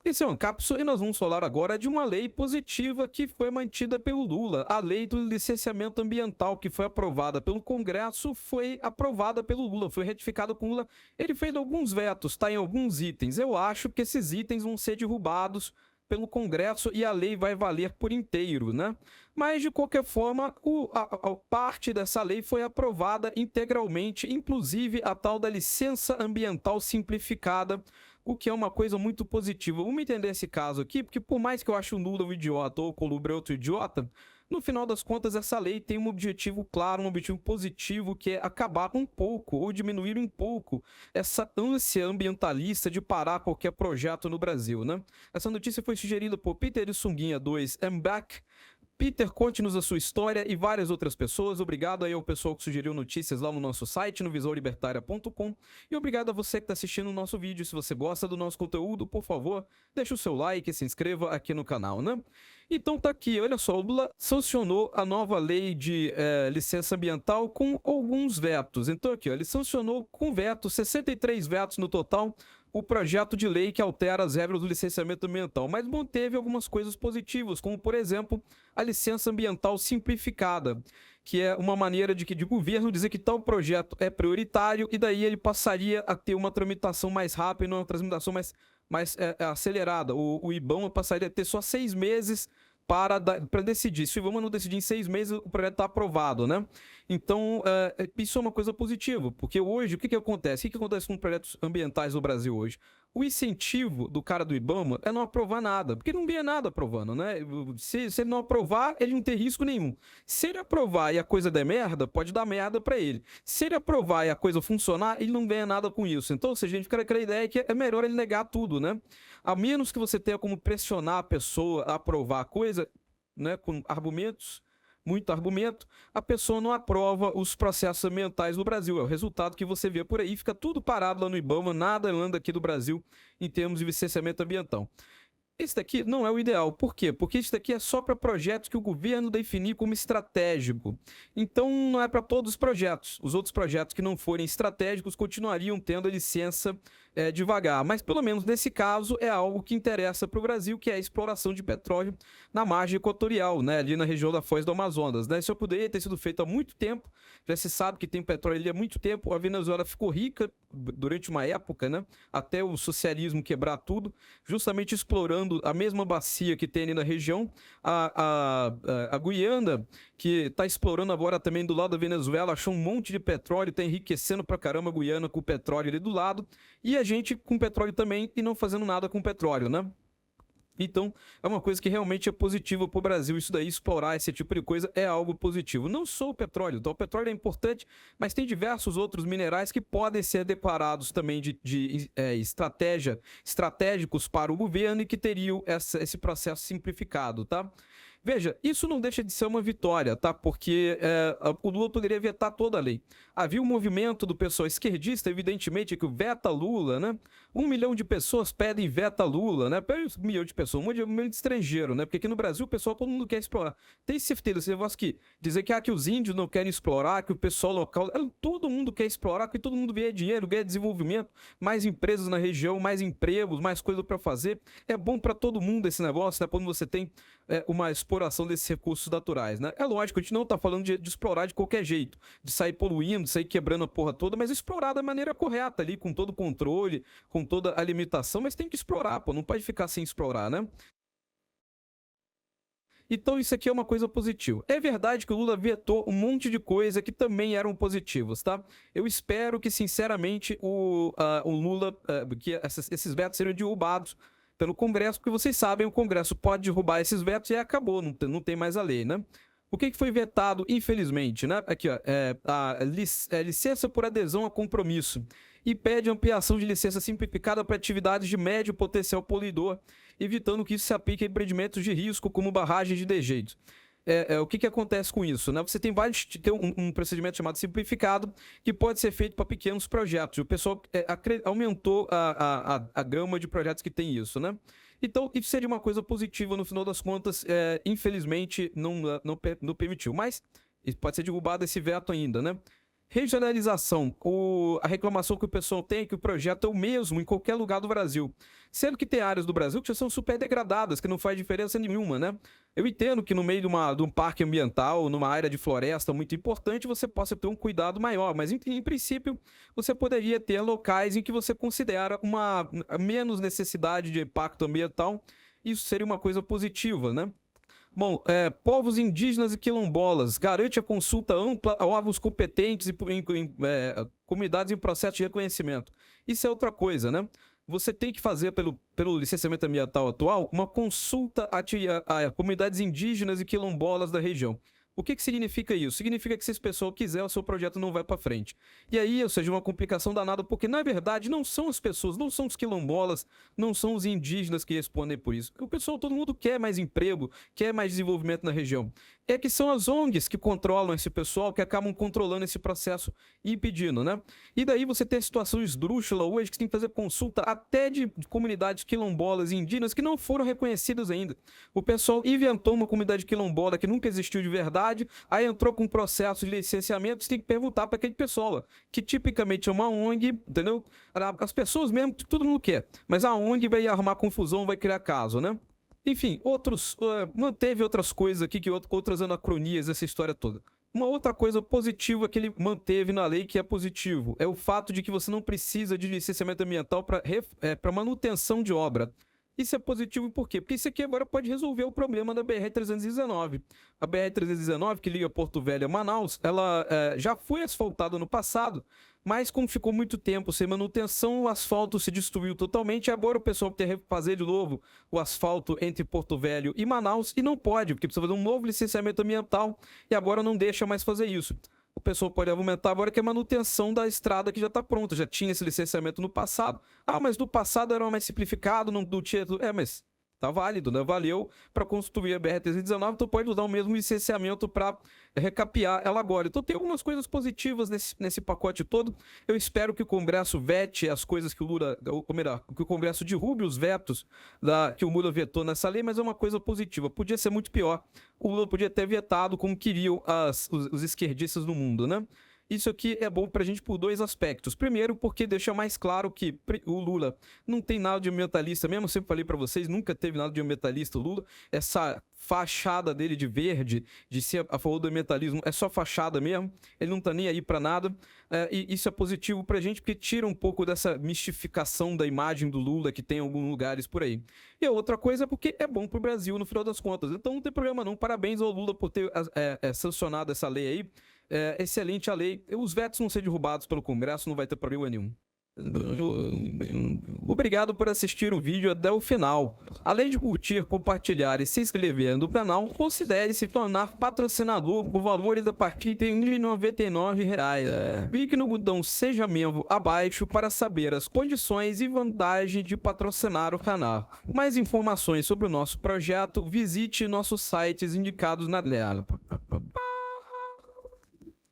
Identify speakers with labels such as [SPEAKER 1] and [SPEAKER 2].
[SPEAKER 1] Esse é um Cápsula e nós vamos falar agora de uma lei positiva que foi mantida pelo Lula. A lei do licenciamento ambiental que foi aprovada pelo Congresso foi aprovada pelo Lula, foi retificada com o Lula. Ele fez alguns vetos, tá, em alguns itens. Eu acho que esses itens vão ser derrubados pelo Congresso e a lei vai valer por inteiro, né? Mas, de qualquer forma, a parte dessa lei foi aprovada integralmente, inclusive a tal da licença ambiental simplificada, o que é uma coisa muito positiva. Vamos entender esse caso aqui, porque por mais que eu ache o Lula um idiota ou o Colubre outro idiota, no final das contas essa lei tem um objetivo claro, um objetivo positivo, que é acabar um pouco ou diminuir um pouco essa ânsia ambientalista de parar qualquer projeto no Brasil, né? Essa notícia foi sugerida por Peter Sunguinha 2 Back. Peter, conte-nos a sua história e várias outras pessoas. Obrigado aí ao pessoal que sugeriu notícias lá no nosso site, no visãolibertaria.com. E obrigado a você que está assistindo o nosso vídeo. Se você gosta do nosso conteúdo, por favor, deixe o seu like e se inscreva aqui no canal, né? Então tá aqui, olha só, o Lula sancionou a nova lei de licença ambiental com alguns vetos. Então aqui, ó, ele sancionou com vetos, 63 vetos no total, o projeto de lei que altera as regras do licenciamento ambiental, mas manteve algumas coisas positivas, como, por exemplo, a licença ambiental simplificada, que é uma maneira de governo dizer que tal projeto é prioritário e daí ele passaria a ter uma tramitação mais rápida, uma tramitação mais acelerada. O IBAMA passaria a ter só 6 meses para decidir. Se o IBAMA não decidir em 6 meses, o projeto está aprovado, né? Então, isso é uma coisa positiva, porque hoje, o que acontece? O que acontece com projetos ambientais no Brasil hoje? O incentivo do cara do IBAMA é não aprovar nada, porque não ganha nada aprovando, né? Se ele não aprovar, ele não tem risco nenhum. Se ele aprovar e a coisa der merda, pode dar merda para ele. Se ele aprovar e a coisa funcionar, ele não ganha nada com isso. Então, ou seja, a gente fica com aquela ideia que é melhor ele negar tudo, né? A menos que você tenha como pressionar a pessoa a aprovar a coisa, né, com argumentos, muito argumento, a pessoa não aprova os processos ambientais no Brasil. É o resultado que você vê por aí, fica tudo parado lá no IBAMA, nada anda aqui do Brasil em termos de licenciamento ambiental. Esse daqui não é o ideal. Por quê? Porque isso daqui é só para projetos que o governo definir como estratégico. Então, não é para todos os projetos. Os outros projetos que não forem estratégicos continuariam tendo a licença devagar. Mas, pelo menos nesse caso, é algo que interessa para o Brasil, que é a exploração de petróleo na margem equatorial, né? Ali na região da Foz do Amazonas, né? Isso poderia ter sido feito há muito tempo. Já se sabe que tem petróleo ali há muito tempo. A Venezuela ficou rica durante uma época, né? Até o socialismo quebrar tudo, justamente explorando a mesma bacia que tem ali na região. A Guiana, que está explorando agora também do lado da Venezuela, achou um monte de petróleo, está enriquecendo pra caramba a Guiana com o petróleo ali do lado, e a gente com petróleo também e não fazendo nada com petróleo, né? Então, é uma coisa que realmente é positiva para o Brasil. Isso daí, explorar esse tipo de coisa é algo positivo. Não só o petróleo, então o petróleo é importante, mas tem diversos outros minerais que podem ser declarados também de estratégicos para o governo e que teriam esse processo simplificado, tá? Veja, isso não deixa de ser uma vitória, tá? Porque o Lula poderia vetar toda a lei. Havia um movimento do pessoal esquerdista, evidentemente, que veta Lula, né? 1 milhão de pessoas pedem veta Lula, né? 1 milhão de pessoas, 1 milhão de estrangeiro, né? Porque aqui no Brasil o pessoal, todo mundo quer explorar. Tem certeza, esse negócio que dizer que os índios não querem explorar, que o pessoal local, todo mundo quer explorar, que todo mundo ganha dinheiro, ganha desenvolvimento, mais empresas na região, mais empregos, mais coisa para fazer. É bom para todo mundo esse negócio, né? Quando você tem uma exploração desses recursos naturais, né? É lógico, a gente não tá falando de explorar de qualquer jeito, de sair poluindo, de sair quebrando a porra toda, mas explorar da maneira correta ali, com todo o controle, com toda a limitação, mas tem que explorar, pô, não pode ficar sem explorar, né? Então isso aqui é uma coisa positiva. É verdade que o Lula vetou um monte de coisa que também eram positivos, tá? Eu espero que, sinceramente, o Lula, que esses vetos sejam derrubados pelo Congresso, porque vocês sabem, o Congresso pode derrubar esses vetos e acabou, não tem mais a lei, né? O que foi vetado, infelizmente, né? Aqui, ó, licença por adesão a compromisso e pede ampliação de licença simplificada para atividades de médio potencial poluidor, evitando que isso se aplique a empreendimentos de risco, como barragens de dejeitos. O que acontece com isso, né? Você tem um procedimento chamado simplificado, que pode ser feito para pequenos projetos. O pessoal aumentou a gama de projetos que tem isso, né? Então, isso seria uma coisa positiva, no final das contas, infelizmente, não permitiu. Mas pode ser derrubado esse veto ainda, né? Regionalização. A reclamação que o pessoal tem é que o projeto é o mesmo em qualquer lugar do Brasil. Sendo que tem áreas do Brasil que já são super degradadas, que não faz diferença nenhuma, né? Eu entendo que no meio de um parque ambiental, numa área de floresta muito importante, você possa ter um cuidado maior, mas em princípio você poderia ter locais em que você considera uma menos necessidade de impacto ambiental. Isso seria uma coisa positiva, né? Bom, povos indígenas e quilombolas garante a consulta ampla a órgãos competentes e comunidades em processo de reconhecimento. Isso é outra coisa, né? Você tem que fazer, pelo licenciamento ambiental atual, uma consulta a comunidades indígenas e quilombolas da região. O que significa isso? Significa que se esse pessoal quiser, o seu projeto não vai para frente. E aí, ou seja, uma complicação danada, porque na verdade não são as pessoas, não são os quilombolas, não são os indígenas que respondem por isso. O pessoal, todo mundo quer mais emprego, quer mais desenvolvimento na região. É que são as ONGs que controlam esse pessoal, que acabam controlando esse processo e impedindo, né? E daí você tem a situação esdrúxula hoje, que tem que fazer consulta até de comunidades quilombolas e indígenas que não foram reconhecidas ainda. O pessoal inventou uma comunidade quilombola que nunca existiu de verdade, aí entrou com um processo de licenciamento, você tem que perguntar para aquele pessoal, que tipicamente é uma ONG, entendeu? As pessoas mesmo, todo mundo quer, mas a ONG vai arrumar confusão, vai criar caso, né? Enfim, manteve outras coisas aqui, outras anacronias dessa história toda. Uma outra coisa positiva que ele manteve na lei, que é positivo, é o fato de que você não precisa de licenciamento ambiental para manutenção de obra. Isso é positivo por quê? Porque isso aqui agora pode resolver o problema da BR-319. A BR-319, que liga Porto Velho a Manaus, ela já foi asfaltada no passado, mas como ficou muito tempo sem manutenção, o asfalto se destruiu totalmente, e agora o pessoal tem que refazer de novo o asfalto entre Porto Velho e Manaus, e não pode, porque precisa fazer um novo licenciamento ambiental, e agora não deixa mais fazer isso. O pessoal pode argumentar agora que é manutenção da estrada que já está pronta, já tinha esse licenciamento no passado. Ah, mas no passado era mais simplificado, não tinha... mas tá válido, né? Valeu para construir a BR-319, então pode usar o mesmo licenciamento para recapear ela agora. Então tem algumas coisas positivas nesse pacote todo. Eu espero que o Congresso vete as coisas que o Lula, ou melhor, que o Congresso derrube os vetos que o Lula vetou nessa lei, mas é uma coisa positiva. Podia ser muito pior. O Lula podia ter vetado como queriam os esquerdistas no mundo, né? Isso aqui é bom pra gente por dois aspectos. Primeiro, porque deixa mais claro que o Lula não tem nada de ambientalista mesmo. Eu sempre falei pra vocês, nunca teve nada de ambientalista o Lula. Essa fachada dele de verde, de ser a favor do ambientalismo, é só fachada mesmo. Ele não tá nem aí pra nada. E isso é positivo pra gente, porque tira um pouco dessa mistificação da imagem do Lula que tem em alguns lugares por aí. E a outra coisa é porque é bom pro Brasil, no final das contas. Então não tem problema não. Parabéns ao Lula por ter sancionado essa lei aí. Excelente a lei. Os vetos vão ser derrubados pelo Congresso, não vai ter problema nenhum. Obrigado por assistir o vídeo até o final. Além de curtir, compartilhar e se inscrever no canal, considere se tornar patrocinador por valores a partir de R$ 1,99. Clique no botão Seja Membro abaixo para saber as condições e vantagens de patrocinar o canal. Mais informações sobre o nosso projeto, visite nossos sites indicados na tela.